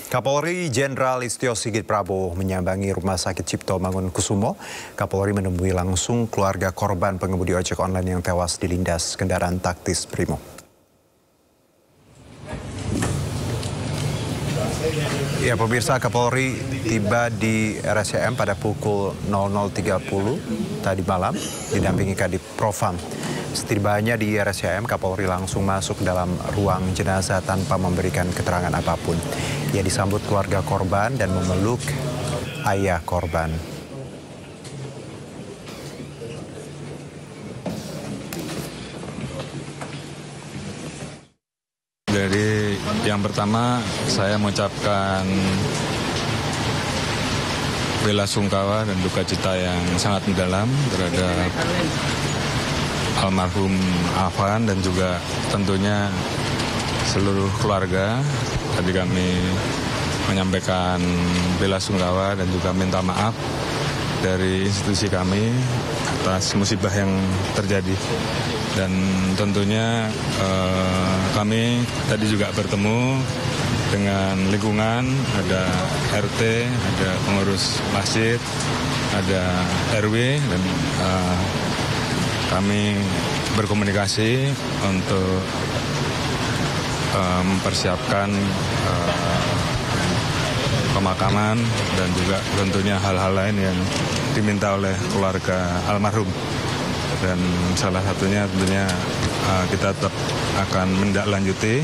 Kapolri Jenderal Listio Sigit Prabowo menyambangi Rumah Sakit Cipto Mangunkusumo. Kapolri menemui langsung keluarga korban pengemudi ojek online yang tewas dilindas kendaraan taktis Brimob. Ya pemirsa, Kapolri tiba di RSCM pada pukul 00.30 tadi malam didampingi Kadif Propam. Setibanya di RSCM, Kapolri langsung masuk dalam ruang jenazah tanpa memberikan keterangan apapun. Ia disambut keluarga korban dan memeluk ayah korban. Jadi yang pertama saya mengucapkan bela sungkawa dan duka cita yang sangat mendalam terhadap almarhum Afan dan juga tentunya seluruh keluarga. Tadi kami menyampaikan bela sungkawa dan juga minta maaf dari institusi kami atas musibah yang terjadi. Dan tentunya kami tadi juga bertemu dengan lingkungan, ada RT, ada pengurus masjid, ada RW, dan kami berkomunikasi untuk mempersiapkan pemakaman dan juga tentunya hal-hal lain yang diminta oleh keluarga almarhum. Dan salah satunya tentunya kita tetap akan menindaklanjuti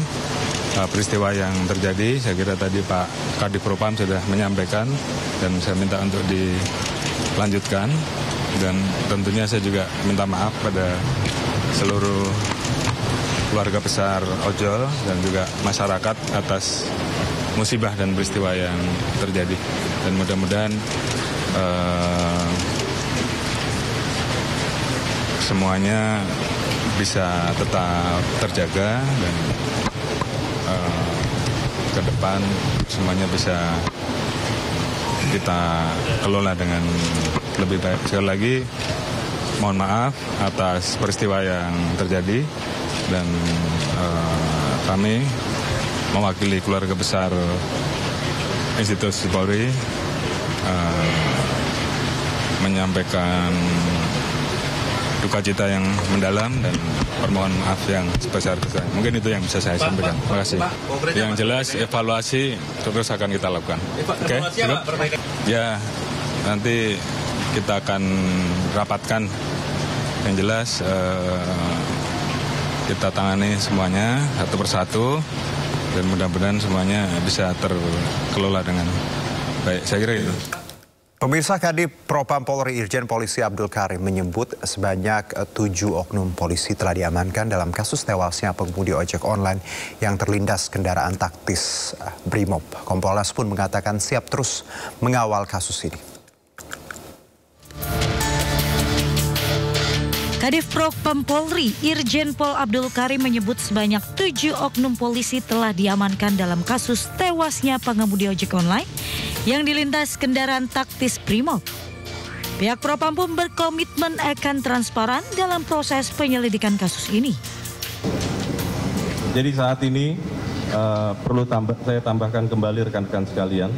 peristiwa yang terjadi. Saya kira tadi Pak Kadif Propam sudah menyampaikan dan saya minta untuk dilanjutkan. Dan tentunya saya juga minta maaf pada seluruh keluarga besar ojol dan juga masyarakat atas musibah dan peristiwa yang terjadi. Dan mudah-mudahan semuanya bisa tetap terjaga dan ke depan semuanya bisa kita kelola dengan lebih baik. Sekali lagi mohon maaf atas peristiwa yang terjadi dan kami mewakili keluarga besar institusi Polri menyampaikan duka cita yang mendalam dan permohonan maaf yang sebesar-besarnya. Mungkin itu yang bisa saya sampaikan. Terima kasih. Yang jelas evaluasi terus akan kita lakukan. Oke? Ya, nanti kita akan rapatkan. Yang jelas kita tangani semuanya satu persatu dan mudah-mudahan semuanya bisa terkelola dengan baik. Saya kira itu. Pemirsa, Kadif Propam Polri Irjen Polisi Abdul Karim menyebut sebanyak 7 oknum polisi telah diamankan dalam kasus tewasnya pengemudi ojek online yang terlindas kendaraan taktis Brimob. Kompolnas pun mengatakan siap terus mengawal kasus ini. Kadif Propam Polri Irjen Pol Abdul Karim menyebut sebanyak 7 oknum polisi telah diamankan dalam kasus tewasnya pengemudi ojek online yang dilindas kendaraan taktis Brimob. Pihak Propam pun berkomitmen akan transparan dalam proses penyelidikan kasus ini. Jadi saat ini perlu saya tambahkan kembali rekan-rekan sekalian.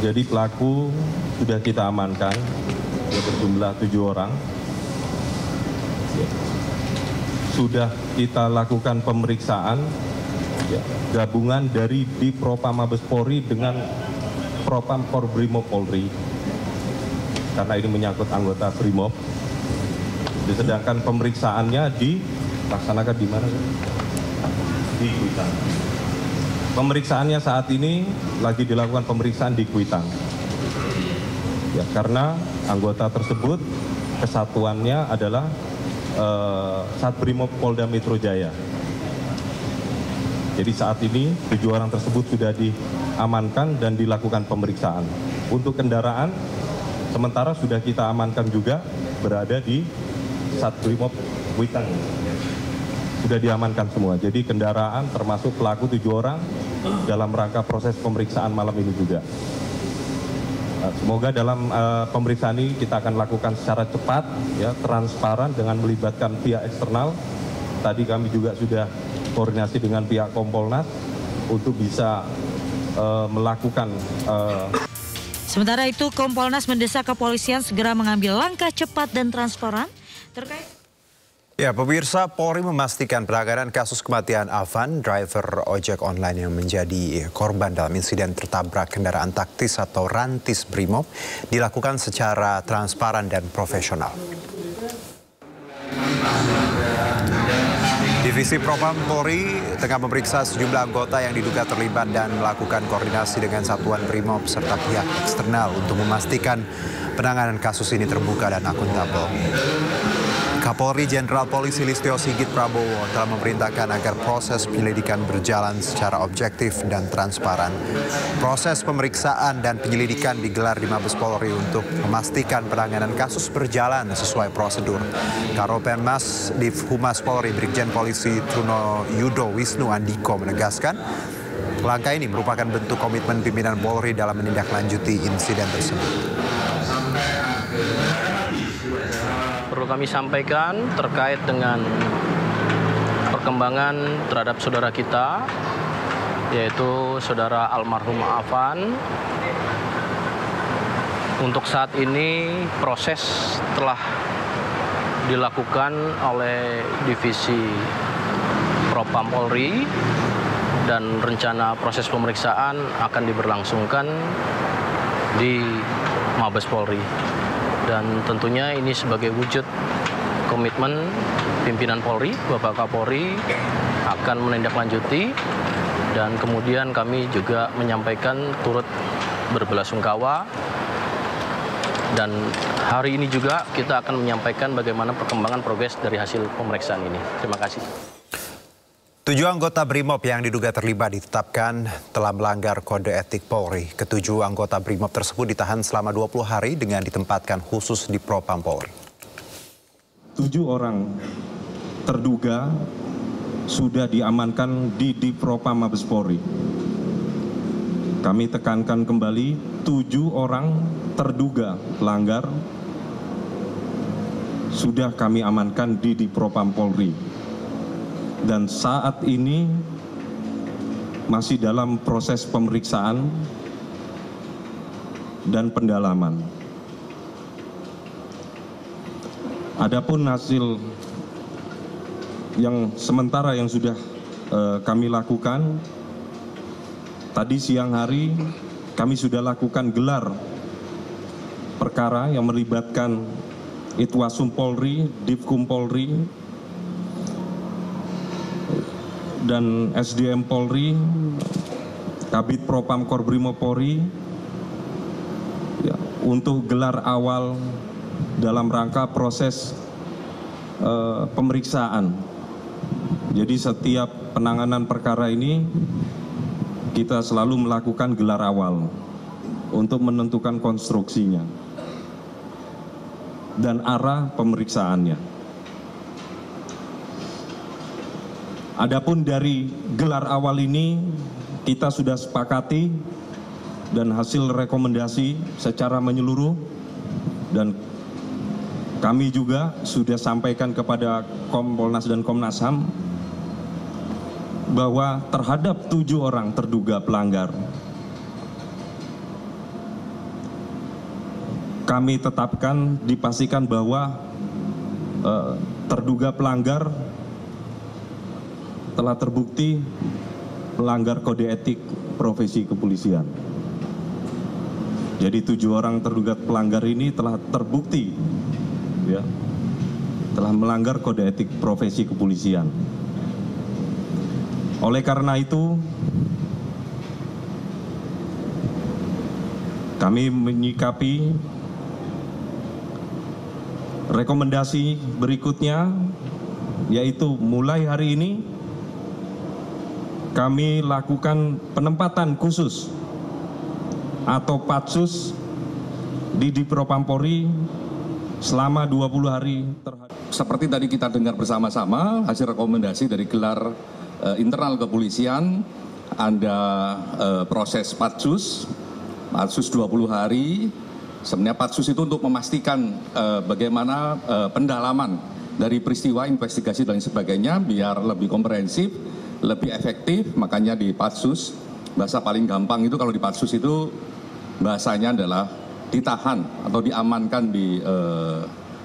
Jadi pelaku sudah kita amankan, berjumlah 7 orang. Sudah kita lakukan pemeriksaan gabungan dari di Propam Mabes Polri dengan Propam Brimob Polri karena ini menyangkut anggota Brimob. Sedangkan pemeriksaannya dilaksanakan di mana? Di Kuitang. Pemeriksaannya saat ini lagi dilakukan pemeriksaan di Kuitang. Ya, karena anggota tersebut kesatuannya adalah Satbrimob Polda Metro Jaya. Jadi saat ini 7 orang tersebut sudah diamankan dan dilakukan pemeriksaan. Untuk kendaraan sementara sudah kita amankan juga berada di Satbrimob Kuitang. Sudah diamankan semua. Jadi kendaraan termasuk pelaku 7 orang dalam rangka proses pemeriksaan malam ini juga. Semoga dalam pemeriksaan ini kita akan lakukan secara cepat, ya, transparan dengan melibatkan pihak eksternal. Tadi kami juga sudah koordinasi dengan pihak Kompolnas untuk bisa melakukan. Sementara itu, Kompolnas mendesak kepolisian segera mengambil langkah cepat dan transparan terkait. Ya, pemirsa, Polri memastikan penanganan kasus kematian Afan, driver ojek online yang menjadi korban dalam insiden tertabrak kendaraan taktis atau rantis Brimob dilakukan secara transparan dan profesional. Divisi Propam Polri tengah memeriksa sejumlah anggota yang diduga terlibat dan melakukan koordinasi dengan satuan Brimob serta pihak eksternal untuk memastikan penanganan kasus ini terbuka dan akuntabel. Kapolri Jenderal Polisi Listio Sigit Prabowo telah memerintahkan agar proses penyelidikan berjalan secara objektif dan transparan. Proses pemeriksaan dan penyelidikan digelar di Mabes Polri untuk memastikan penanganan kasus berjalan sesuai prosedur. Karopenmas Div Humas Polri Brigjen Polisi Truno Yudo Wisnu Andiko menegaskan, langkah ini merupakan bentuk komitmen pimpinan Polri dalam menindaklanjuti insiden tersebut. Perlu kami sampaikan terkait dengan perkembangan terhadap saudara kita, yaitu saudara almarhum Afan. Untuk saat ini proses telah dilakukan oleh Divisi Propam Polri dan rencana proses pemeriksaan akan diberlangsungkan di Mabes Polri. Dan tentunya ini sebagai wujud komitmen pimpinan Polri, Bapak Kapolri akan menindaklanjuti, dan kemudian kami juga menyampaikan turut berbelasungkawa, dan hari ini juga kita akan menyampaikan bagaimana perkembangan progres dari hasil pemeriksaan ini. Terima kasih. 7 anggota Brimob yang diduga terlibat ditetapkan telah melanggar kode etik Polri. Ketujuh anggota Brimob tersebut ditahan selama 20 hari dengan ditempatkan khusus di Propam Polri. 7 orang terduga sudah diamankan di Propam Mabes Polri. Kami tekankan kembali, 7 orang terduga pelanggar sudah kami amankan di Propam Polri. Dan saat ini masih dalam proses pemeriksaan dan pendalaman. Adapun hasil yang sementara yang sudah kami lakukan, tadi siang hari kami sudah lakukan gelar perkara yang melibatkan Itwasum Polri, Divkum Polri, dan SDM Polri, Kabid Propam Korbrimob Polri, ya, untuk gelar awal dalam rangka proses pemeriksaan. Jadi setiap penanganan perkara ini kita selalu melakukan gelar awal untuk menentukan konstruksinya dan arah pemeriksaannya. Adapun dari gelar awal ini kita sudah sepakati dan hasil rekomendasi secara menyeluruh, dan kami juga sudah sampaikan kepada Kompolnas dan Komnas HAM bahwa terhadap 7 orang terduga pelanggar kami tetapkan, dipastikan bahwa terduga pelanggar telah terbukti melanggar kode etik profesi kepolisian. Jadi 7 orang terduga pelanggar ini telah terbukti, ya, telah melanggar kode etik profesi kepolisian. Oleh karena itu, kami menyikapi rekomendasi berikutnya, yaitu mulai hari ini kami lakukan penempatan khusus atau patsus di Propam Polri selama 20 hari. Seperti tadi kita dengar bersama-sama hasil rekomendasi dari gelar internal kepolisian, ada proses patsus 20 hari. Sebenarnya patsus itu untuk memastikan bagaimana pendalaman dari peristiwa, investigasi dan sebagainya biar lebih komprehensif, lebih efektif, makanya di patsus bahasa paling gampang itu kalau di Patsus itu bahasanya adalah ditahan atau diamankan di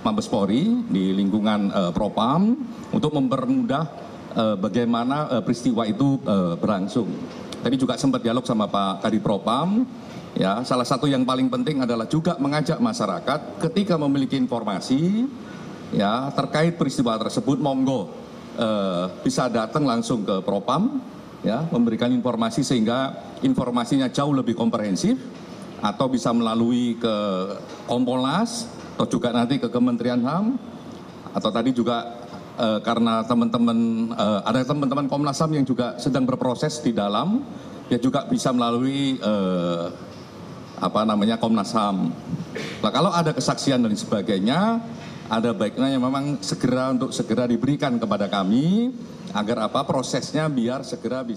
Mabes Polri di lingkungan Propam untuk mempermudah bagaimana peristiwa itu berlangsung. Tadi juga sempat dialog sama Pak Kadif Propam. Ya, salah satu yang paling penting adalah juga mengajak masyarakat ketika memiliki informasi ya terkait peristiwa tersebut, monggo bisa datang langsung ke Propam ya, memberikan informasi sehingga informasinya jauh lebih komprehensif, atau bisa melalui ke Kompolnas atau juga nanti ke Kementerian HAM, atau tadi juga karena ada teman-teman Komnas HAM yang juga sedang berproses di dalam, ya juga bisa melalui Komnas HAM. Nah, kalau ada kesaksian dan sebagainya, ada baiknya yang memang segera diberikan kepada kami agar prosesnya biar segera bisa